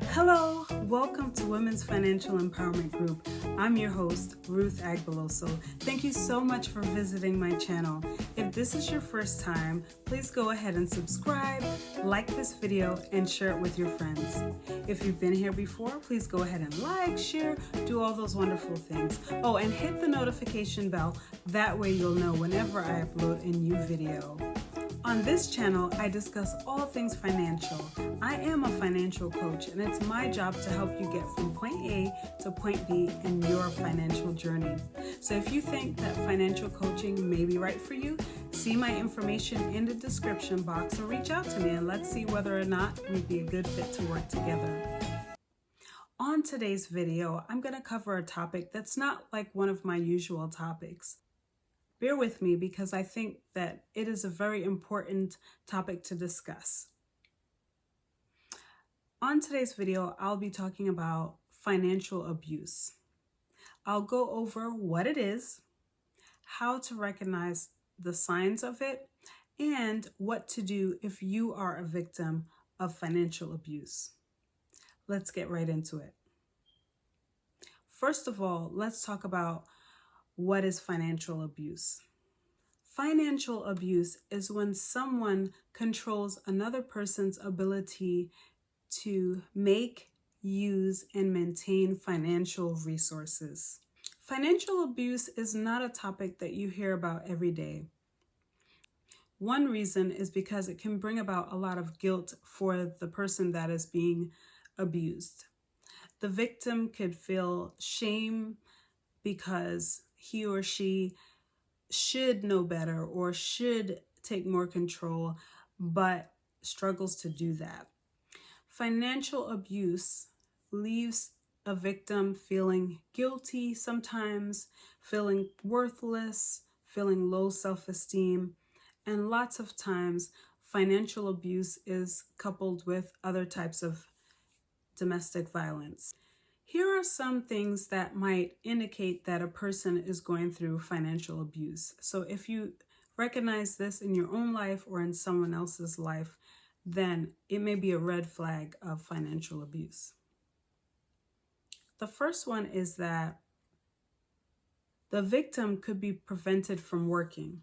Hello, welcome to Women's Financial Empowerment Group. I'm your host, Ruth Agbeloso. Thank you so much for visiting my channel. If this is your first time, please go ahead and subscribe, like this video, and share it with your friends. If you've been here before, please go ahead and like, share, do all those wonderful things. Oh, and hit the notification bell. That way you'll know whenever I upload a new video. On this channel, I discuss all things financial. I am a financial coach, and it's my job to help you get from point A to point B in your financial journey. So if you think that financial coaching may be right for you, see my information in the description box and reach out to me, and let's see whether or not we'd be a good fit to work together. On today's video, I'm going to cover a topic that's not like one of my usual topics. Bear with me because I think that it is a very important topic to discuss. On today's video, I'll be talking about financial abuse. I'll go over what it is, how to recognize the signs of it, and what to do if you are a victim of financial abuse. Let's get right into it. First of all, let's talk about what is financial abuse. Financial abuse is when someone controls another person's ability to make, use, and maintain financial resources. Financial abuse is not a topic that you hear about every day. One reason is because it can bring about a lot of guilt for the person that is being abused. The victim could feel shame because he or she should know better or should take more control, but struggles to do that. Financial abuse leaves a victim feeling guilty sometimes, feeling worthless, feeling low self-esteem, and lots of times financial abuse is coupled with other types of domestic violence. Here are some things that might indicate that a person is going through financial abuse. So if you recognize this in your own life or in someone else's life, then it may be a red flag of financial abuse. The first one is that the victim could be prevented from working.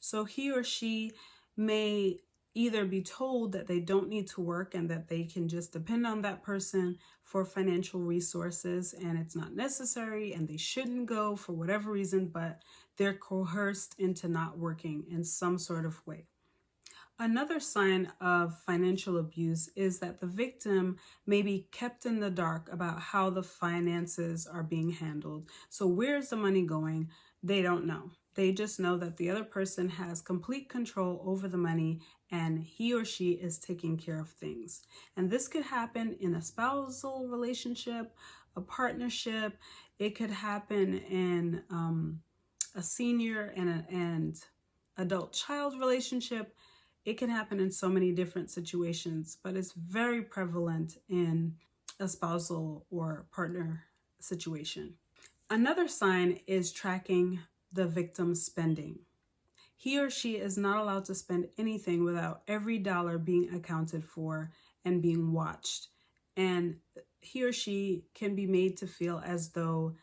So he or she may either be told that they don't need to work and that they can just depend on that person for financial resources and it's not necessary and they shouldn't go for whatever reason, but they're coerced into not working in some sort of way. Another sign of financial abuse is that the victim may be kept in the dark about how the finances are being handled. So where's the money going? They don't know. They just know that the other person has complete control over the money and he or she is taking care of things. And this could happen in a spousal relationship, a partnership. It could happen in a senior and adult child relationship. It can happen in so many different situations, but it's very prevalent in a spousal or partner situation. Another sign is tracking the victim's spending. He or she is not allowed to spend anything without every dollar being accounted for and being watched. And he or she can be made to feel as though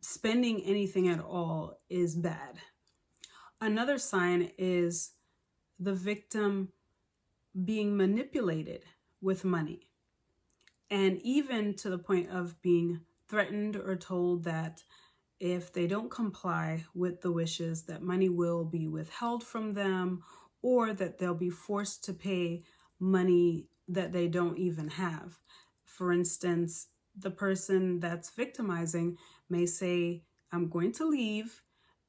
spending anything at all is bad. Another sign is the victim being manipulated with money, and even to the point of being threatened or told that if they don't comply with the wishes, that money will be withheld from them or that they'll be forced to pay money that they don't even have. For instance, the person that's victimizing may say, I'm going to leave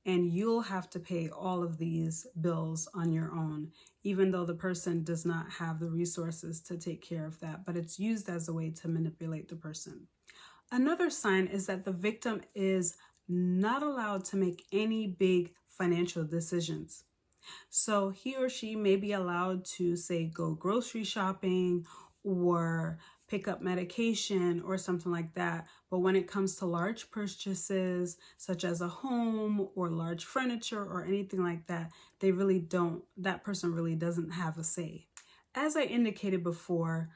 and you'll have to pay all of these bills on your own, even though the person does not have the resources to take care of that, but it's used as a way to manipulate the person. Another sign is that the victim is not allowed to make any big financial decisions. So he or she may be allowed to, say, go grocery shopping or pick up medication or something like that. But when it comes to large purchases, such as a home or large furniture or anything like that, that person really doesn't have a say. As I indicated before,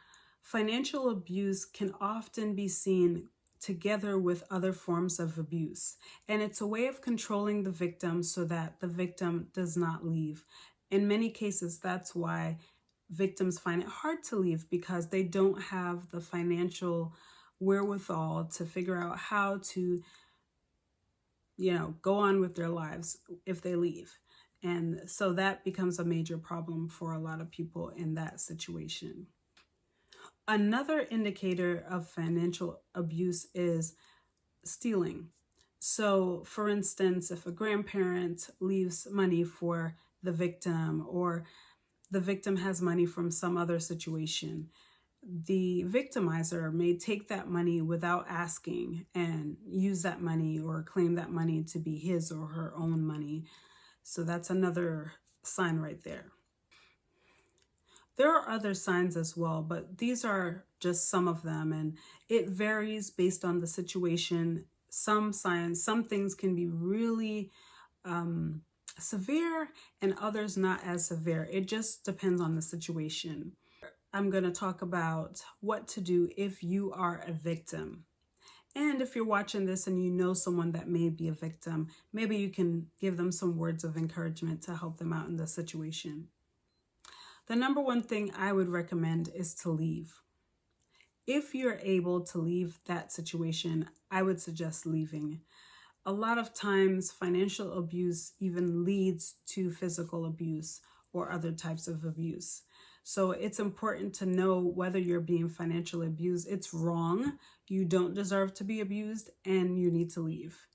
Financial abuse can often be seen together with other forms of abuse, and it's a way of controlling the victim so that the victim does not leave. In many cases, that's why victims find it hard to leave, because they don't have the financial wherewithal to figure out how to, go on with their lives if they leave. And so that becomes a major problem for a lot of people in that situation. Another indicator of financial abuse is stealing. So, for instance, if a grandparent leaves money for the victim, or the victim has money from some other situation, the victimizer may take that money without asking and use that money or claim that money to be his or her own money. So that's another sign right there. There are other signs as well, but these are just some of them, and it varies based on the situation. Some signs, some things can be really severe, and others not as severe. It just depends on the situation. I'm going to talk about what to do if you are a victim. And if you're watching this and you know someone that may be a victim, maybe you can give them some words of encouragement to help them out in the situation. The number one thing I would recommend is to leave. If you're able to leave that situation, I would suggest leaving. A lot of times, financial abuse even leads to physical abuse or other types of abuse. So it's important to know whether you're being financially abused. It's wrong. You don't deserve to be abused, and you need to leave.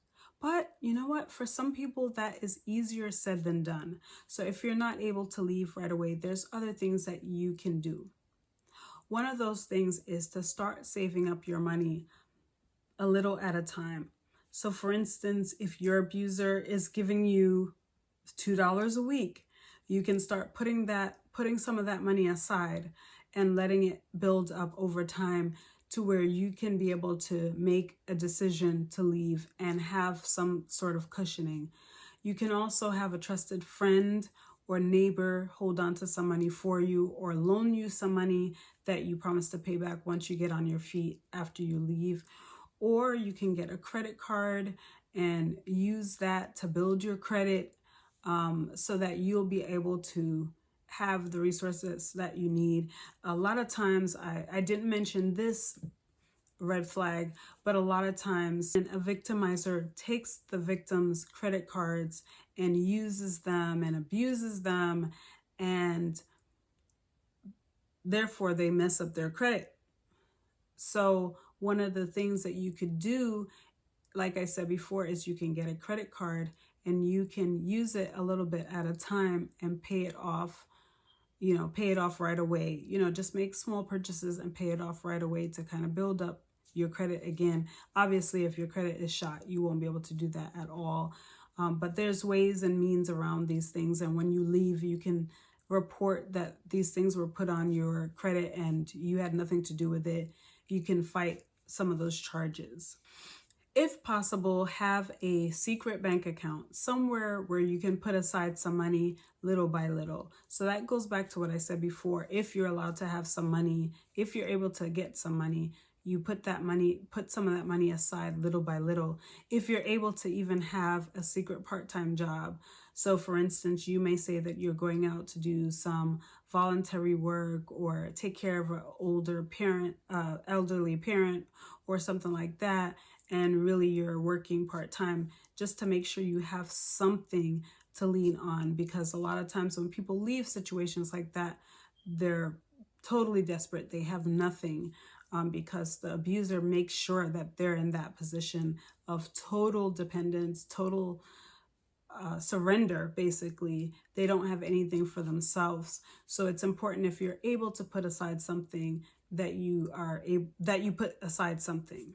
But you know what? For some people, that is easier said than done. So if you're not able to leave right away, there's other things that you can do. One of those things is to start saving up your money a little at a time. So for instance, if your abuser is giving you $2 a week, you can start putting some of that money aside and letting it build up over time to where you can be able to make a decision to leave and have some sort of cushioning. You can also have a trusted friend or neighbor hold on to some money for you, or loan you some money that you promise to pay back once you get on your feet after you leave. Or you can get a credit card and use that to build your credit, so that you'll be able to have the resources that you need. A lot of times, I didn't mention this red flag, but a lot of times a victimizer takes the victim's credit cards and uses them and abuses them, and therefore they mess up their credit. So one of the things that you could do, like I said before, is you can get a credit card and you can use it a little bit at a time and pay it off right away. Just make small purchases and pay it off right away to kind of build up your credit again. Obviously, if your credit is shot, you won't be able to do that at all. But there's ways and means around these things. And when you leave, you can report that these things were put on your credit and you had nothing to do with it. You can fight some of those charges. If possible, have a secret bank account somewhere where you can put aside some money little by little. So that goes back to what I said before. If you're allowed to have some money, if you're able to get some money, you put some of that money aside little by little. If you're able to even have a secret part-time job. So for instance, you may say that you're going out to do some voluntary work or take care of an elderly parent or something like that. And really you're working part-time just to make sure you have something to lean on, because a lot of times when people leave situations like that, they're totally desperate. They have nothing, because the abuser makes sure that they're in that position of total dependence, total surrender. Basically, they don't have anything for themselves. So it's important, if you're able to put aside something, that you put aside something.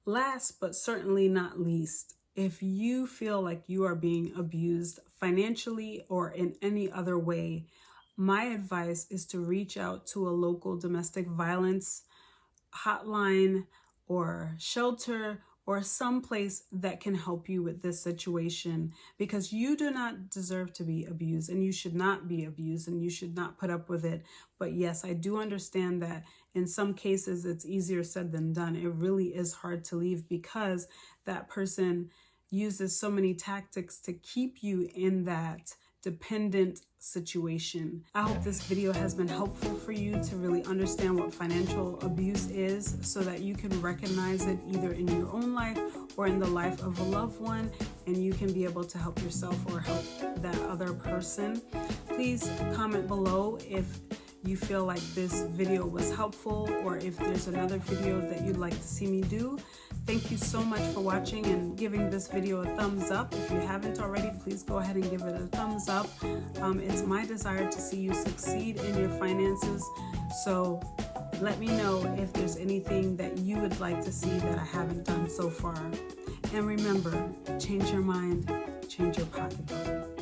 Last but certainly not least, if you feel like you are being abused financially or in any other way, my advice is to reach out to a local domestic violence hotline or shelter, or some place that can help you with this situation, because you do not deserve to be abused, and you should not be abused, and you should not put up with it. But yes, I do understand that in some cases it's easier said than done. It really is hard to leave because that person uses so many tactics to keep you in that dependent situation. I hope this video has been helpful for you to really understand what financial abuse is, so that you can recognize it either in your own life or in the life of a loved one, and you can be able to help yourself or help that other person. Please comment below if you feel like this video was helpful, or if there's another video that you'd like to see me do. Thank you so much for watching and giving this video a thumbs up. If you haven't already, please go ahead and give it a thumbs up. It's my desire to see you succeed in your finances. So let me know if there's anything that you would like to see that I haven't done so far. And remember, change your mind, change your pocketbook.